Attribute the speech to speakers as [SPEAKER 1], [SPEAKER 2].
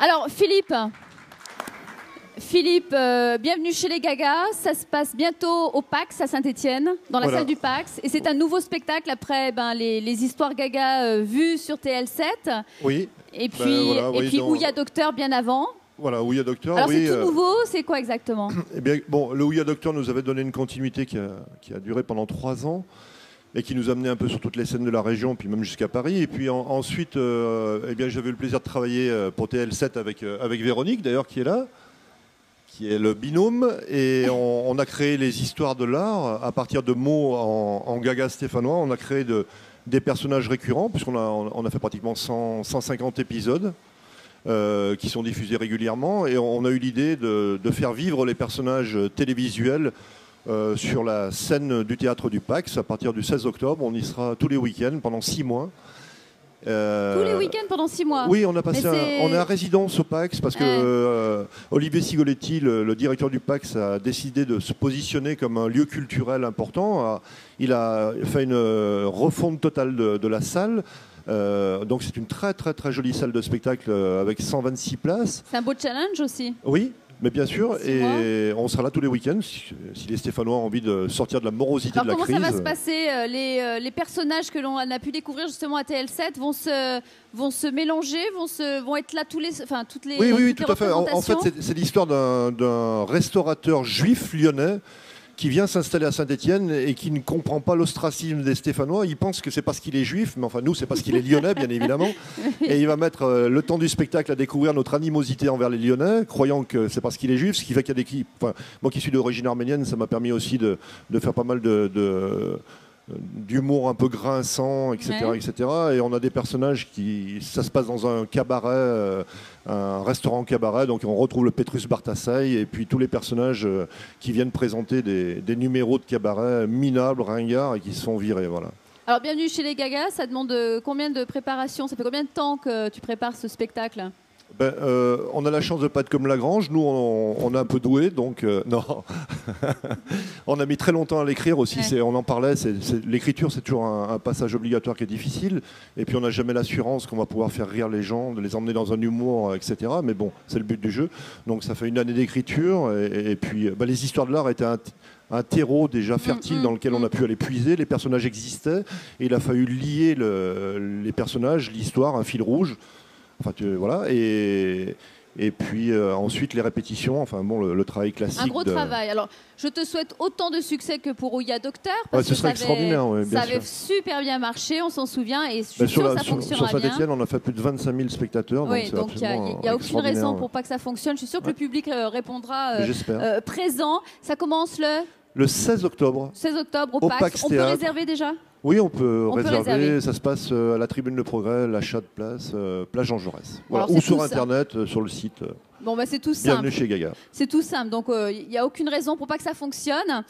[SPEAKER 1] Alors, Philippe, bienvenue chez les Gagas. Ça se passe bientôt au Pax à Saint-Étienne, dans la salle du Pax. Et c'est un nouveau spectacle après les histoires Gaga vues sur TL7.
[SPEAKER 2] Oui.
[SPEAKER 1] Et puis Ouya Docteur bien avant.
[SPEAKER 2] Voilà, Ouya Docteur.
[SPEAKER 1] Alors c'est tout nouveau, c'est quoi exactement?
[SPEAKER 2] Eh bien, bon, le Ouya Docteur nous avait donné une continuité qui a duré pendant 3 ans et qui nous a amené un peu sur toutes les scènes de la région, puis même jusqu'à Paris. Et puis ensuite, eh bien, j'avais eu le plaisir de travailler pour TL7 avec Véronique, d'ailleurs, qui est là, qui est le binôme. Et on a créé les histoires de l'art à partir de mots en gaga stéphanois. On a créé des personnages récurrents, puisqu'on a fait pratiquement 150 épisodes. Qui sont diffusés régulièrement, et on a eu l'idée de faire vivre les personnages télévisuels sur la scène du théâtre du Pax à partir du 16 octobre. On y sera tous les week-ends pendant 6 mois.
[SPEAKER 1] Tous les week-ends pendant 6 mois.
[SPEAKER 2] Oui, on est à résidence au Pax parce que Olivier Sigoletti, le directeur du Pax, a décidé de se positionner comme un lieu culturel important. Il a fait une refonte totale de la salle. Donc c'est une très très très jolie salle de spectacle avec 126 places.
[SPEAKER 1] C'est un beau challenge aussi.
[SPEAKER 2] Oui, mais bien sûr, et on sera là tous les week-ends si les Stéphanois ont envie de sortir de la morosité de la crise.
[SPEAKER 1] Comment ça va se passer? Les personnages que l'on a pu découvrir justement à TL7 vont se mélanger, vont être là toutes les
[SPEAKER 2] Oui, tout à fait. En fait, c'est l'histoire d'un restaurateur juif lyonnais qui vient s'installer à Saint-Étienne et qui ne comprend pas l'ostracisme des Stéphanois. Il pense que c'est parce qu'il est juif, mais enfin nous, c'est parce qu'il est lyonnais, bien évidemment. Et il va mettre le temps du spectacle à découvrir notre animosité envers les Lyonnais, croyant que c'est parce qu'il est juif, ce qui fait qu'il y a des clips. Enfin, moi qui suis d'origine arménienne, ça m'a permis aussi de faire pas mal d'humour un peu grinçant, etc., etc. Et on a des personnages ça se passe dans un cabaret, un restaurant cabaret, donc on retrouve le Petrus Bartasei et puis tous les personnages qui viennent présenter des numéros de cabaret minables, ringards et qui se font virer, voilà.
[SPEAKER 1] Alors bienvenue chez les Gagas, ça demande combien de préparation? Ça fait combien de temps que tu prépares ce spectacle?
[SPEAKER 2] On a la chance de ne pas être comme Lagrange. Nous, on est un peu doué, donc non. On a mis très longtemps à l'écrire aussi. On en parlait. L'écriture, c'est toujours un passage obligatoire qui est difficile. Et puis, on n'a jamais l'assurance qu'on va pouvoir faire rire les gens, de les emmener dans un humour, etc. Mais bon, c'est le but du jeu. Donc, ça fait une année d'écriture. Et puis, les histoires de l'art étaient un terreau déjà fertile dans lequel on a pu aller puiser. Les personnages existaient. Et il a fallu lier les personnages, l'histoire, un fil rouge. Enfin, voilà, et puis ensuite les répétitions, enfin bon, le travail classique. Un
[SPEAKER 1] gros travail. Alors, je te souhaite autant de succès que pour Ouya Docteur.
[SPEAKER 2] Ce serait extraordinaire, bien sûr.
[SPEAKER 1] Ça avait super bien marché, on s'en souvient, et je suis sûre que ça fonctionnera
[SPEAKER 2] bien. Sur Saint-Étienne,
[SPEAKER 1] bien.
[SPEAKER 2] on a fait plus de 25 000 spectateurs.
[SPEAKER 1] Oui, donc il n'y a aucune raison pour pas que ça fonctionne. Je suis sûre que le public répondra présent. Ça commence
[SPEAKER 2] le 16 octobre.
[SPEAKER 1] 16 octobre au Pax. On peut réserver déjà?
[SPEAKER 2] Oui, on peut réserver. Ça se passe à la Tribune Le Progrès, l'achat de place, place Jean Jaurès. Voilà. Ou sur Internet, sur le site.
[SPEAKER 1] Bon, c'est tout simple.
[SPEAKER 2] Bienvenue chez Gaga.
[SPEAKER 1] C'est tout simple. Donc, il n'y a aucune raison pour pas que ça fonctionne.